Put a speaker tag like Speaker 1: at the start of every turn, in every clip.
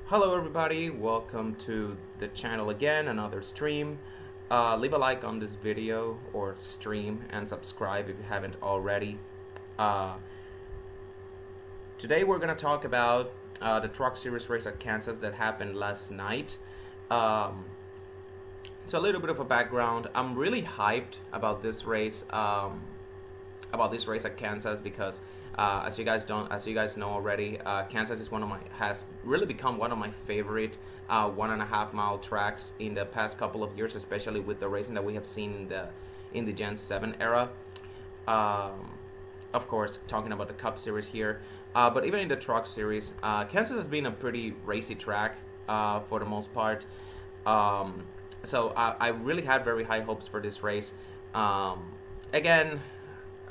Speaker 1: Hello everybody, welcome to the channel again, another stream. Leave a like on this video or stream and subscribe if you haven't already. Uh, Today we're going to talk about the Truck Series race at Kansas that happened last night. So a little bit of a background. I'm really hyped about this race. At Kansas because as you guys know already, Kansas is has really become one of my favorite 1.5 mile tracks in the past couple of years, especially with the racing that we have seen in the Gen 7 era. Of course, talking about the Cup Series here, but even in the Truck Series, Kansas has been a pretty racy track for the most part. So I really had very high hopes for this race. Again,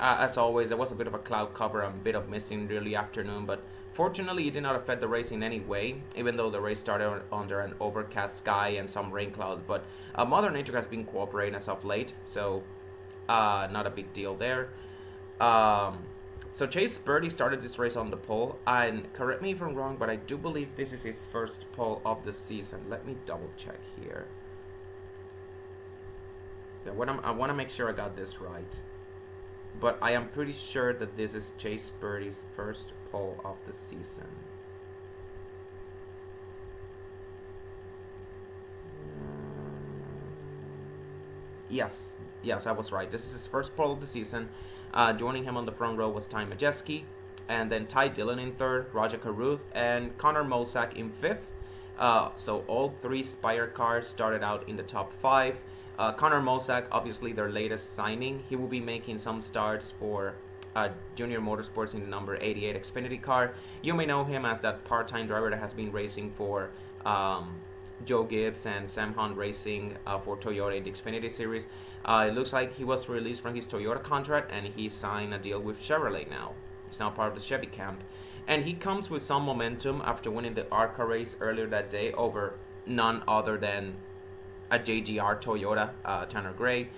Speaker 1: as always, there was a bit of a cloud cover and a bit of mist in the early afternoon, but fortunately it did not affect the race in any way, even though the race started under an overcast sky and some rain clouds. But Mother Nature has been cooperating as of late, so not a big deal there. So Chase Birdie started this race on the pole, and correct me if I'm wrong, but I do believe this is his first pole of the season. Let me double check here. Yeah, I want to make sure I got this right. But I am pretty sure that this is Chase Birdie's first pole of the season. Yes, I was right. This is his first pole of the season. Joining him on the front row was Ty Majeski, and then Ty Dillon in third, Roger Caruth, and Connor Mosak in fifth. So all three Spire cars started out in the top 5. Connor Mosak, obviously their latest signing, he will be making some starts for Junior Motorsports in the number 88 Xfinity car. You may know him as that part-time driver that has been racing for Joe Gibbs and Sam Hunt Racing for Toyota in the Xfinity Series. It looks like he was released from his Toyota contract and he signed a deal with Chevrolet now. He's now part of the Chevy camp. And he comes with some momentum after winning the ARCA race earlier that day over none other than a JGR Toyota, Tanner Gray.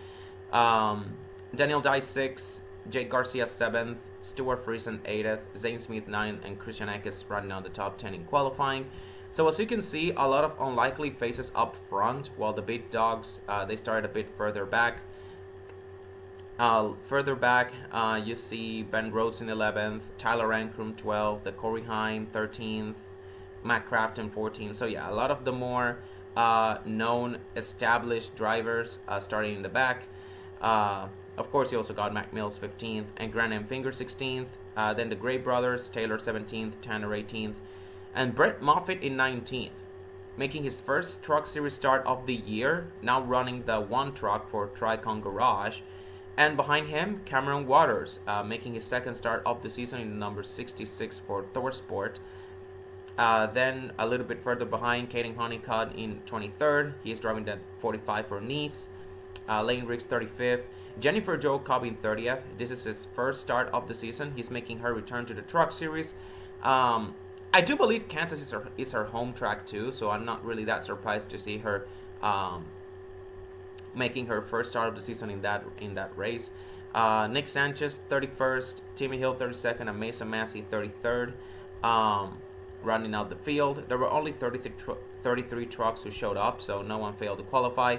Speaker 1: Daniel Dye 6th, Jake Garcia 7th, Stuart Friesen 8th, Zane Smith 9th, and Christian Eckes running out the top 10 in qualifying. So as you can see, a lot of unlikely faces up front, while the big dogs, they started a bit further back. You see Ben Rhodes in 11th, Tyler Ankrum 12th, the Corey Heim 13th, Matt Crafton 14th. So yeah, a lot of the more known established drivers starting in the back. Of course, you also got Mac Mills 15th and Grant M. Finger 16th. Then the Gray brothers, Taylor 17th, Tanner 18th, and Brett Moffitt in 19th, making his first Truck Series start of the year, now running the one truck for Tricon Garage. And behind him, Cameron Waters, making his second start of the season in the number 66 for ThorSport. Then a little bit further behind, Caden Honeycutt in 23rd. He is driving that 45 for Nice. Lane Riggs 35th. Jennifer Jo Cobb in 30th. This is his first start of the season. He's making her return to the Truck Series. I do believe Kansas is her home track too, so I'm not really that surprised to see her making her first start of the season in that race. Nick Sanchez 31st, Timmy Hill 32nd, and Mason Massey 33rd. Running out the field. There were only 33 trucks who showed up, so no one failed to qualify.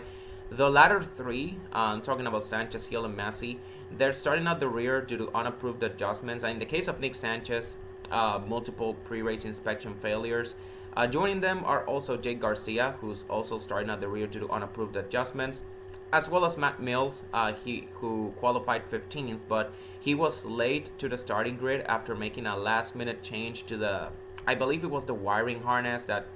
Speaker 1: The latter three, talking about Sanchez, Hill, and Massey, they're starting at the rear due to unapproved adjustments. And in the case of Nick Sanchez, multiple pre-race inspection failures. Joining them are also Jake Garcia, who's also starting at the rear due to unapproved adjustments, as well as Matt Mills, who qualified 15th, but he was late to the starting grid after making a last-minute change to I believe it was the wiring harness that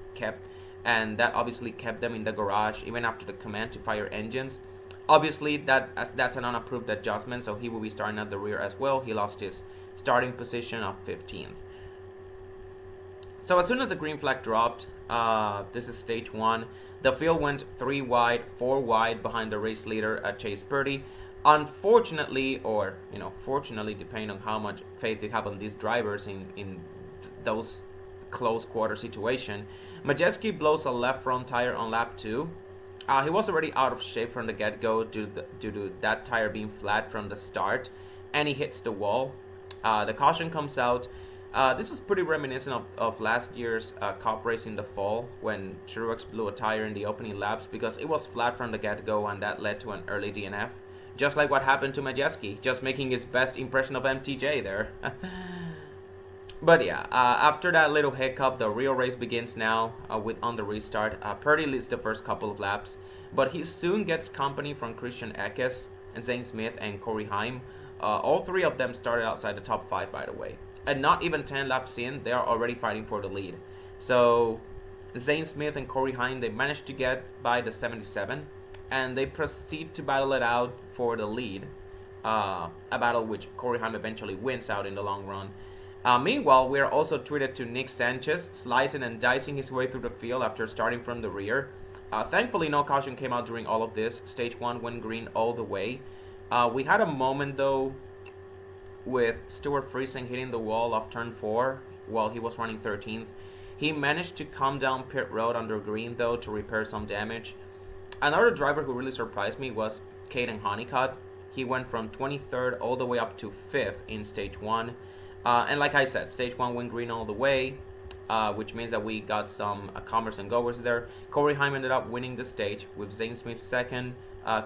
Speaker 1: obviously kept them in the garage even after the command to fire engines. Obviously, that's an unapproved adjustment, so he will be starting at the rear as well. He lost his starting position of 15th. So as soon as the green flag dropped, this is stage 1, the field went 3 wide, 4 wide behind the race leader at Chase Birdie. Unfortunately, or fortunately, depending on how much faith you have on these drivers in those close quarter situation, Majeski blows a left front tire on lap 2. He was already out of shape from the get-go due to that tire being flat from the start, and he hits the wall. The caution comes out. This was pretty reminiscent of last year's Cup race in the fall when Truex blew a tire in the opening laps because it was flat from the get-go and that led to an early DNF. Just like what happened to Majeski, just making his best impression of MTJ there. But yeah, after that little hiccup, the real race begins now on the restart. Purdy leads the first couple of laps, but he soon gets company from Christian Eckes, Zane Smith, and Corey Heim. All three of them started outside the top 5, by the way. And not even 10 laps in, they are already fighting for the lead. So Zane Smith and Corey Heim, they managed to get by the 77, and they proceed to battle it out for the lead. A battle which Corey Heim eventually wins out in the long run. Meanwhile, we are also treated to Nick Sanchez slicing and dicing his way through the field after starting from the rear. Thankfully, no caution came out during all of this. Stage 1 went green all the way. We had a moment though with Stuart Friesen hitting the wall of turn 4 while he was running 13th. He managed to come down pit road under green though to repair some damage. Another driver who really surprised me was Caden Honeycutt. He went from 23rd all the way up to 5th in stage 1. And like I said, stage 1 went green all the way, which means that we got some comers and goers there. Corey Heim ended up winning the stage with Zane Smith 2nd.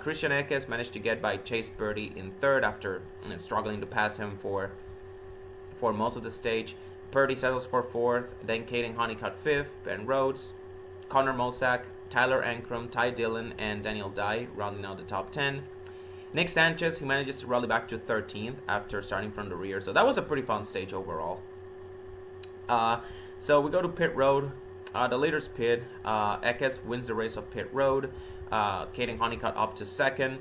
Speaker 1: Christian Eckes managed to get by Chase Birdie in 3rd after struggling to pass him for most of the stage. Birdie settles for 4th, then Caden Honeycutt 5th, Ben Rhodes, Connor Mosack, Tyler Ankrum, Ty Dillon, and Daniel Dye rounding out the top 10. Nick Sanchez, he manages to rally back to 13th after starting from the rear, so that was a pretty fun stage overall. So we go to pit road. The leader's pit. Eckes wins the race of pit road. Caden Honeycutt up to 2nd.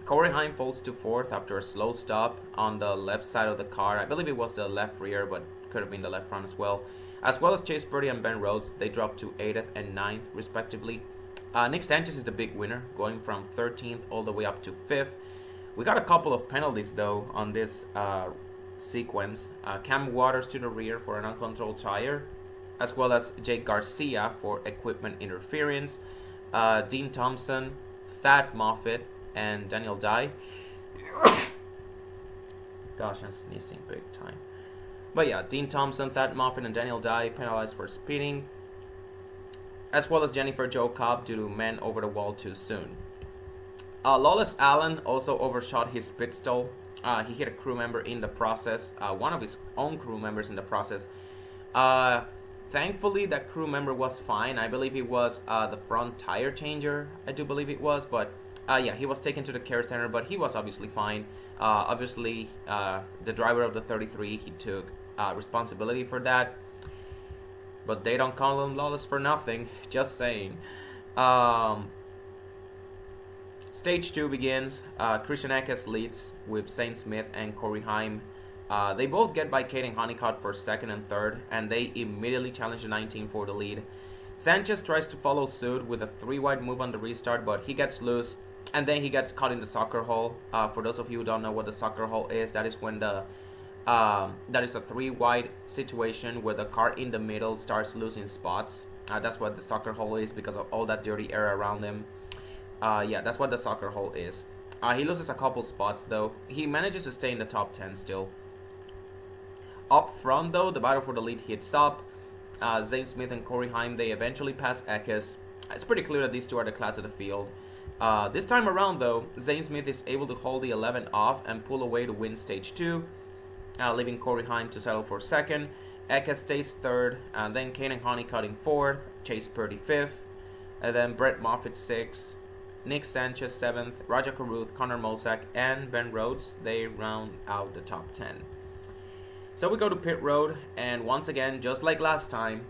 Speaker 1: Corey Heim falls to 4th after a slow stop on the left side of the car. I believe it was the left rear, but could have been the left front as well. As well as Chase Birdie and Ben Rhodes, they dropped to 8th and 9th respectively. Nick Sanchez is the big winner, going from 13th all the way up to 5th. We got a couple of penalties though on this sequence. Cam Waters to the rear for an uncontrolled tire, as well as Jake Garcia for equipment interference. Dean Thompson, Thad Moffitt, and Daniel Dye. Gosh, I'm sneezing big time. But yeah, Dean Thompson, Thad Moffitt, and Daniel Dye penalized for speeding, as well as Jennifer Jo Cobb due to men over the wall too soon. Lawless Allen also overshot his pit stall. He hit a crew member in the process, one of his own crew members in the process. Thankfully, that crew member was fine. I believe it was the front tire changer. I do believe it was, but yeah, he was taken to the care center, but he was obviously fine. Obviously, the driver of the 33, he took responsibility for that. But they don't call him Lawless for nothing. Just saying. Stage 2 begins. Christian Eckes leads with Zane Smith and Corey Heim. They both get by Caden Honeycutt for 2nd and 3rd, and they immediately challenge the 19 for the lead. Sanchez tries to follow suit with a 3-wide move on the restart, but he gets loose, and then he gets caught in the soccer hole. For those of you who don't know what the soccer hole is, that is when that is a 3-wide situation where the car in the middle starts losing spots. That's what the soccer hole is because of all that dirty air around him. Yeah, that's what the soccer hole is. He loses a couple spots though. He manages to stay in the top 10 still. Up front though, the battle for the lead heats up. Zane Smith and Corey Heim, they eventually pass Eckes. It's pretty clear that these two are the class of the field. This time around though, Zane Smith is able to hold the 11 off and pull away to win stage 2, leaving Corey Heim to settle for 2nd. Eckes stays 3rd, and then Caden Honeycutt in 4th, Chase Birdie 5th, and then Brett Moffitt 6th, Nick Sanchez 7th, Raja Karuth, Connor Mosack, and Ben Rhodes, they round out the top 10. So we go to pit road, and once again, just like last time,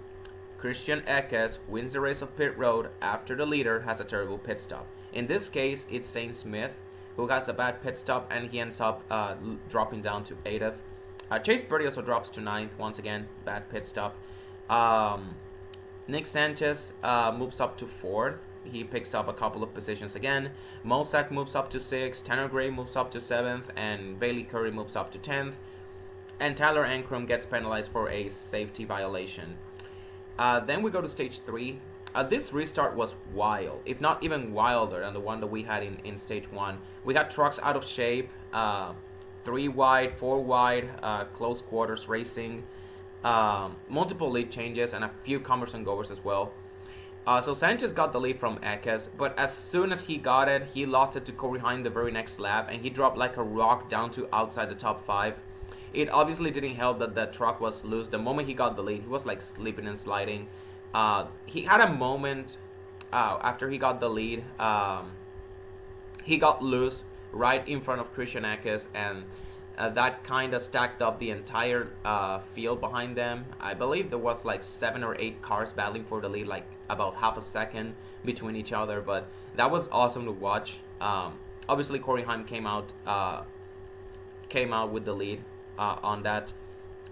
Speaker 1: Christian Eckes wins the race of pit road after the leader has a terrible pit stop. In this case, it's Zane Smith who has a bad pit stop, and he ends up dropping down to 8th. Chase Birdie also drops to 9th, once again, bad pit stop. Nick Sanchez moves up to 4th. He picks up a couple of positions again. Mosack moves up to 6th, Tanner Gray moves up to 7th, and Bailey Curry moves up to 10th. And Tyler Ankrum gets penalized for a safety violation. Then we go to stage 3. This restart was wild, if not even wilder than the one that we had in stage 1. We got trucks out of shape, 3 wide, 4 wide, close quarters racing. multiple lead changes, and a few comers and goers as well. So Sanchez got the lead from Ekes, but as soon as he got it, he lost it to Corey Heim the very next lap, and he dropped like a rock down to outside the top 5. It obviously didn't help that the truck was loose. The moment he got the lead, he was like slipping and sliding. He had a moment after he got the lead. He got loose right in front of Christian Ekes, and that kind of stacked up the entire field behind them. I believe there was like 7 or 8 cars battling for the lead, like about half a second between each other, but that was awesome to watch. Obviously Corey Heim came out with the lead on that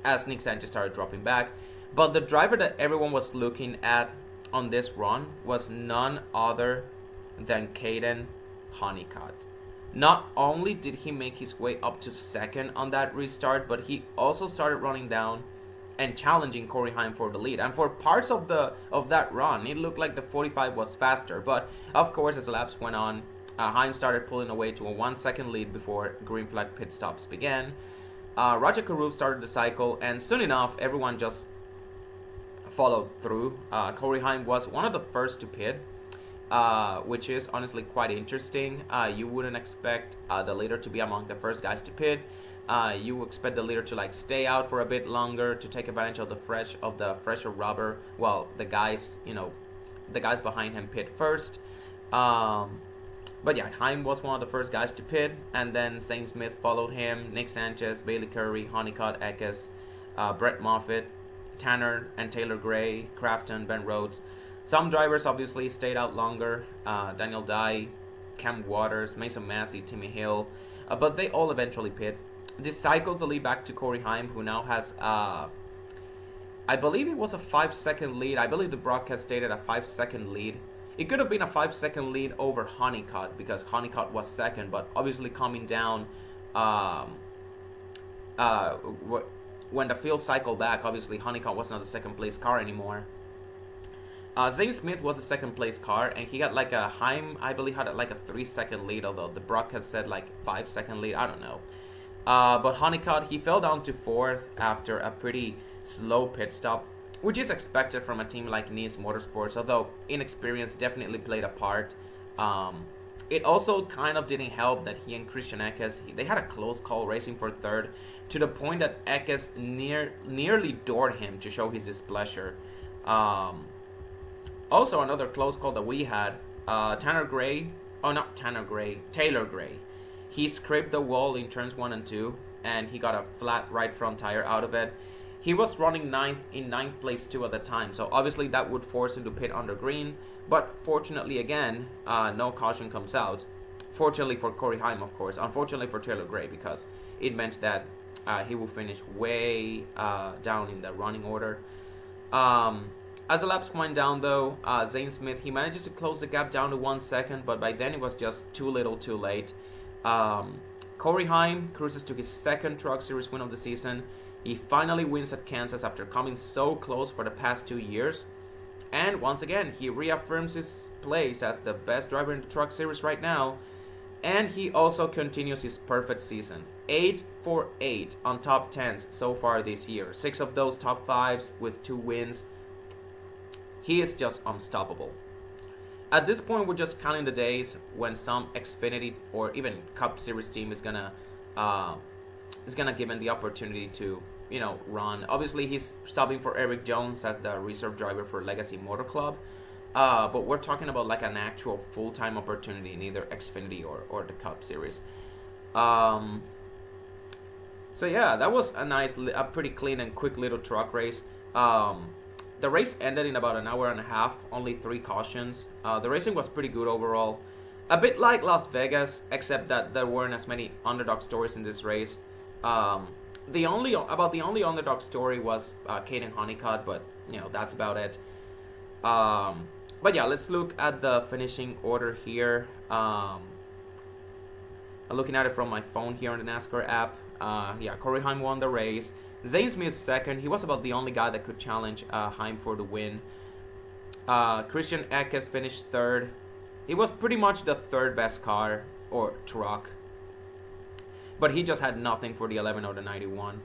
Speaker 1: as Nick Sanchez started dropping back. But the driver that everyone was looking at on this run was none other than Caden Honeycutt. Not only did he make his way up to second on that restart, but he also started running down and challenging Corey Heim for the lead. And for parts of that run, it looked like the 45 was faster. But of course, as laps went on, Heim started pulling away to a 1 second lead before green flag pit stops began. Raja Karouf started the cycle, and soon enough, everyone just followed through. Corey Heim was one of the first to pit, which is honestly quite interesting. You wouldn't expect the leader to be among the first guys to pit. You expect the leader to like stay out for a bit longer to take advantage of the fresher rubber, while the guys behind him pit first. But yeah, Heim was one of the first guys to pit, and then Zane Smith followed him, Nick Sanchez, Bailey Curry, Honeycutt, Ekes, Brett Moffitt, Tanner and Taylor Gray, Crafton, Ben Rhodes. Some drivers obviously stayed out longer, Daniel Dye, Cam Waters, Mason Massey, Timmy Hill, but they all eventually pit. This cycles the lead back to Corey Heim, who now has, I believe it was a 5-second lead. I believe the broadcast stated a 5-second lead. It could have been a 5-second lead over Honeycutt because Honeycutt was second, but obviously coming down when the field cycled back, obviously Honeycutt was not a second place car anymore. Zane Smith was a second place car, and he got like a Heim, I believe, had like a 3-second lead, although the broadcast said like 5-second lead. I don't know. But Honeycutt, he fell down to 4th after a pretty slow pit stop, which is expected from a team like Nice Motorsports, although inexperience definitely played a part. It also kind of didn't help that he and Christian Ekes, they had a close call racing for 3rd, to the point that Ekes nearly doored him to show his displeasure. Also, another close call that we had, Taylor Gray. He scraped the wall in turns 1 and 2, and he got a flat right front tire out of it. He was running in 9th place too at the time, so obviously that would force him to pit under green. But fortunately, again, no caution comes out. Fortunately for Corey Heim, of course. Unfortunately for Taylor Gray, because it meant that he will finish way down in the running order. As the laps wind down, though, Zane Smith, he manages to close the gap down to 1 second, but by then it was just too little too late. Corey Heim cruises to his 2nd Truck Series win of the season. He finally wins at Kansas after coming so close for the past 2 years. And once again, he reaffirms his place as the best driver in the Truck Series right now. And he also continues his perfect season. 8 for 8 on top 10s so far this year. 6 of those top 5s with 2 wins. He is just unstoppable. At this point, we're just counting the days when some Xfinity or even Cup Series team is gonna give him the opportunity to, run. Obviously, he's subbing for Eric Jones as the reserve driver for Legacy Motor Club. But we're talking about like an actual full-time opportunity in either Xfinity or the Cup Series. So yeah, that was a pretty clean and quick little truck race. The race ended in about an hour and a half, only 3 cautions. The racing was pretty good overall. A bit like Las Vegas, except that there weren't as many underdog stories in this race. The only underdog story was Caden Honeycutt, but that's about it. But yeah, let's look at the finishing order here. I'm looking at it from my phone here on the NASCAR app. Corey Heim won the race. Zane Smith 2nd. He was about the only guy that could challenge Heim for the win. Christian Ekes finished 3rd. He was pretty much the 3rd best car or truck, but he just had nothing for the 11 or the 91.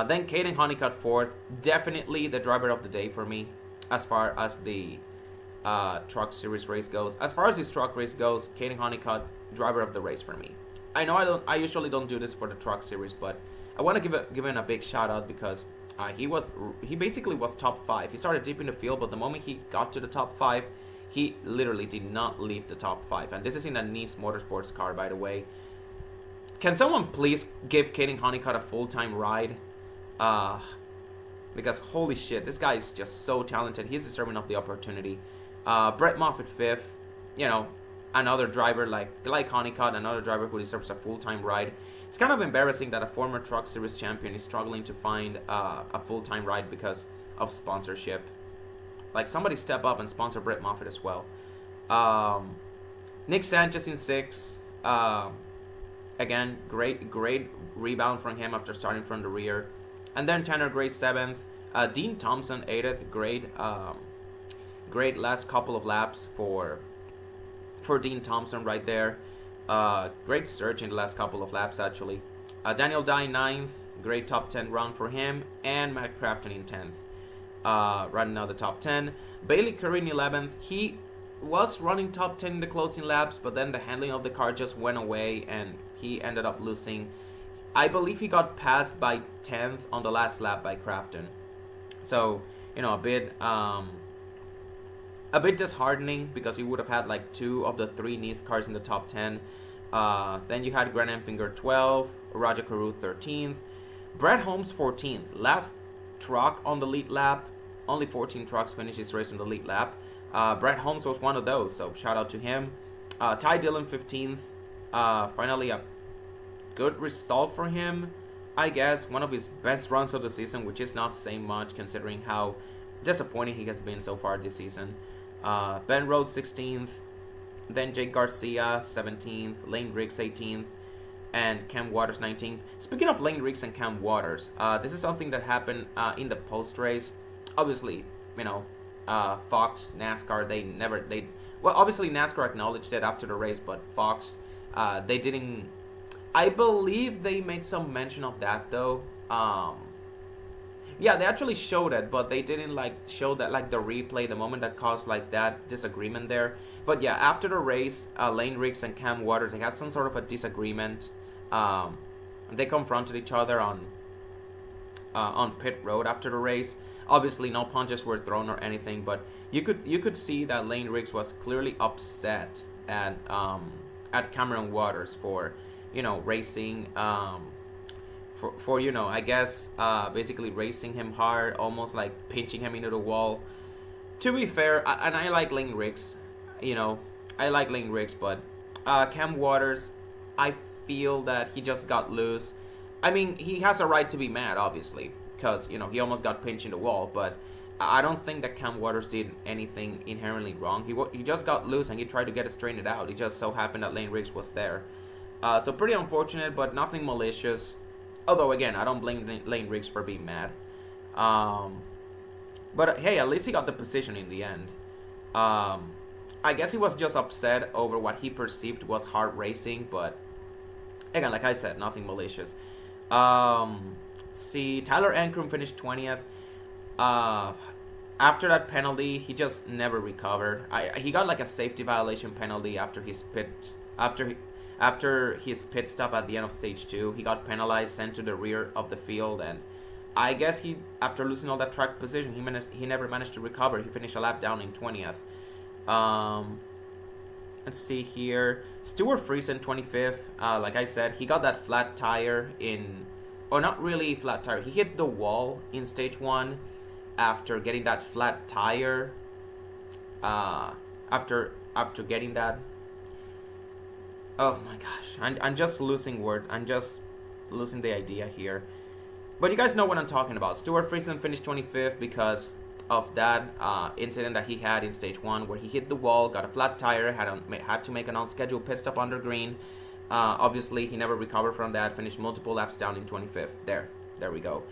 Speaker 1: Then Caden Honeycutt fourth. Definitely the driver of the day for me as far as the truck series race goes. As far as this truck race goes, Caden Honeycutt, driver of the race for me. I know I usually don't do this for the truck series, but I want to give him a big shout out because he basically was top 5. He started deep in the field, but the moment he got to the top 5, he literally did not leave the top 5. And this is in a Nice Motorsports car, by the way. Can someone please give Caden Honeycutt a full-time ride? Because holy shit, this guy is just so talented. He's deserving of the opportunity. Brett Moffitt 5th. You know, another driver like Honeycutt, another driver who deserves a full-time ride. It's kind of embarrassing that a former Truck Series champion is struggling to find a full-time ride because of sponsorship. Like, somebody step up and sponsor Brett Moffitt as well. Nick Sanchez in 6th. Again, great rebound from him after starting from the rear. And then Tanner Gray 7th. Dean Thompson 8th. Great last couple of laps for Dean Thompson right there. Great surge in the last couple of laps, actually. Daniel Dye 9th. Great top 10 run for him. And Matt Crafton in 10th. Running out the top 10. Bailey Curry in 11th. He was running top 10 in the closing laps, but then the handling of the car just went away and he ended up losing. I believe he got passed by 10th on the last lap by Crafton. So, you know, a bit disheartening because he would have had like 2 of the 3 Nice cars in the top 10. Then you had Grant Enfinger 12th, Roger Carew 13th, Brett Holmes 14th. Last truck on the lead lap. Only 14 trucks finished this race on the lead lap. Brett Holmes was one of those, so shout out to him. Ty Dillon 15th. Finally a good result for him, I guess. One of his best runs of the season, which is not saying much considering how disappointing he has been so far this season. Ben Rhodes 16th. Then Jake Garcia 17th. Lane Riggs 18th. And Cam Waters 19th. Speaking of Lane Riggs and Cam Waters, this is something that happened in the post-race. Obviously, you know, Fox, NASCAR, well, obviously NASCAR acknowledged it after the race, but Fox, they didn't. I believe they made some mention of that though. Yeah, they actually showed it, but they didn't like show that like the replay, the moment that caused like that disagreement there. But yeah, after the race, Lane Riggs and Cam Waters, they had some sort of a disagreement. They confronted each other on pit road after the race. Obviously, no punches were thrown or anything, but you could see that Lane Riggs was clearly upset at Cameron Waters for, you know, racing, for you know, I guess basically racing him hard, almost like pinching him into the wall. To be fair, and I like Lane Riggs, you know, I like Lane Riggs, but Cam Waters, I feel that he just got loose. I mean, he has a right to be mad, obviously, because, you know, he almost got pinched in the wall, but I don't think that Cam Waters did anything inherently wrong. He just got loose and he tried to get it straightened out. It just so happened that Lane Riggs was there. So pretty unfortunate, but nothing malicious. Although, again, I don't blame Lane Riggs for being mad. But hey, at least he got the position in the end. I guess he was just upset over what he perceived was hard racing, but again, like I said, nothing malicious. See, Tyler Ankrum finished 20th. After that penalty, he just never recovered. He got like a safety violation penalty after his pit stop at the end of stage 2. He got penalized, sent to the rear of the field, and I guess after losing all that track position, he never managed to recover. He finished a lap down in 20th. Let's see here. Stuart Friesen 25th. Like I said, he got that flat tire or not really flat tire. He hit the wall in stage 1 after getting that flat tire. After getting that. Oh my gosh, I'm just losing word. I'm just losing the idea here. But you guys know what I'm talking about. Stuart Friesen finished 25th because of that incident that he had in stage 1 where he hit the wall, got a flat tire, had to make an unscheduled pit stop under green. Obviously, he never recovered from that, finished multiple laps down in 25th. There we go.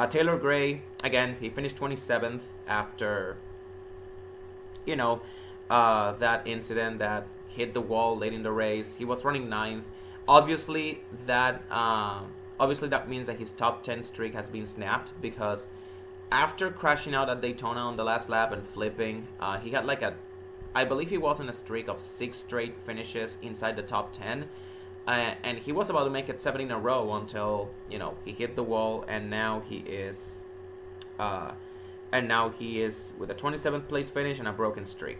Speaker 1: Taylor Gray, again, he finished 27th after, you know, that incident that hit the wall late in the race. He was running 9th. Obviously, that Obviously, that means that his top 10 streak has been snapped because after crashing out at Daytona on the last lap and flipping, he had like a, I believe he was in a streak of 6 straight finishes inside the top 10. And he was about to make it 7 in a row until, you know, he hit the wall, and now he is with a 27th place finish and a broken streak.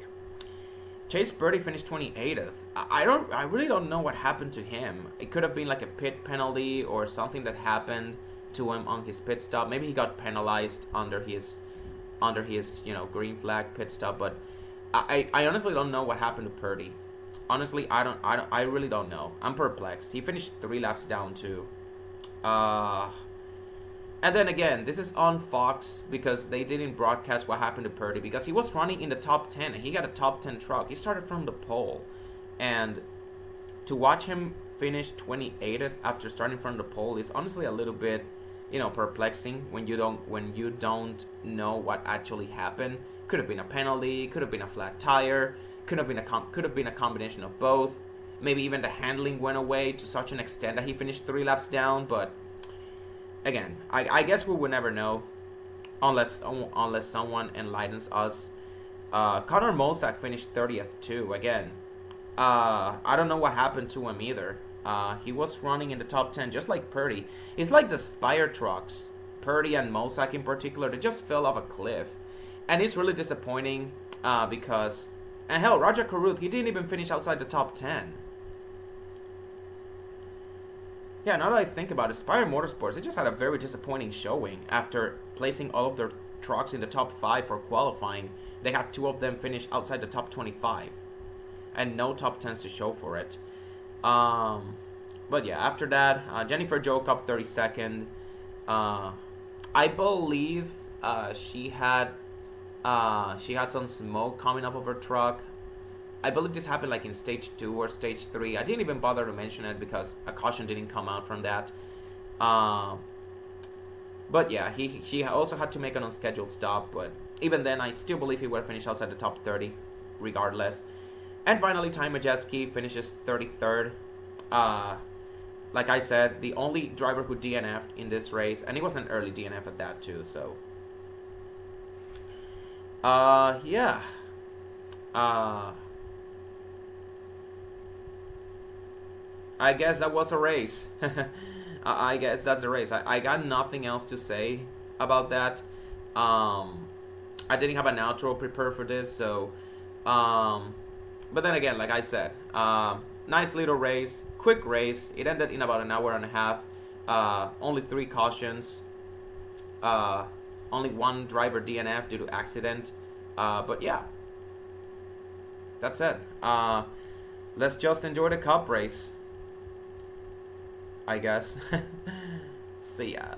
Speaker 1: Chase Birdie finished 28th. I really don't know what happened to him. It could have been like a pit penalty or something that happened to him on his pit stop. Maybe he got penalized under his green flag pit stop. But I honestly don't know what happened to Purdy. Honestly, I really don't know. I'm perplexed. He finished 3 laps down too. And then again, this is on Fox because they didn't broadcast what happened to Purdy because he was running in the top 10 and he got a top 10 truck. He started from the pole, and to watch him finish 28th after starting from the pole is honestly a little bit, perplexing when you don't know what actually happened. Could have been a penalty, could have been a flat tire, could have been a combination of both. Maybe even the handling went away to such an extent that he finished 3 laps down, but again, I guess we will never know unless someone enlightens us. Connor Mosack finished 30th too. Again, I don't know what happened to him either. He was running in the top 10 just like Purdy. It's like the Spire trucks, Purdy and Mosack in particular, they just fell off a cliff. And it's really disappointing because, and hell, Roger Caruth, he didn't even finish outside the top 10. Yeah, now that I think about it, Spire Motorsports, they just had a very disappointing showing after placing all of their trucks in the top 5 for qualifying. They had 2 of them finish outside the top 25 and no top 10s to show for it. But yeah, after that, Jennifer Jokup 32nd. I believe she had some smoke coming up of her truck. I believe this happened like in stage 2 or stage 3. I didn't even bother to mention it because a caution didn't come out from that. But yeah, she also had to make an unscheduled stop. But even then, I still believe he would have finished outside the top 30 regardless. And finally, Ty Majeski finishes 33rd. Like I said, the only driver who DNF'd in this race. And he was an early DNF at that too, so... yeah. I guess that was a race. I guess that's the race. I got nothing else to say about that. I didn't have an outro prepared for this, so... but then again, like I said, nice little race, quick race. It ended in about an hour and a half. Only 3 cautions. Only 1 driver DNF due to accident. But yeah. That's it. Let's just enjoy the cup race, I guess. See ya.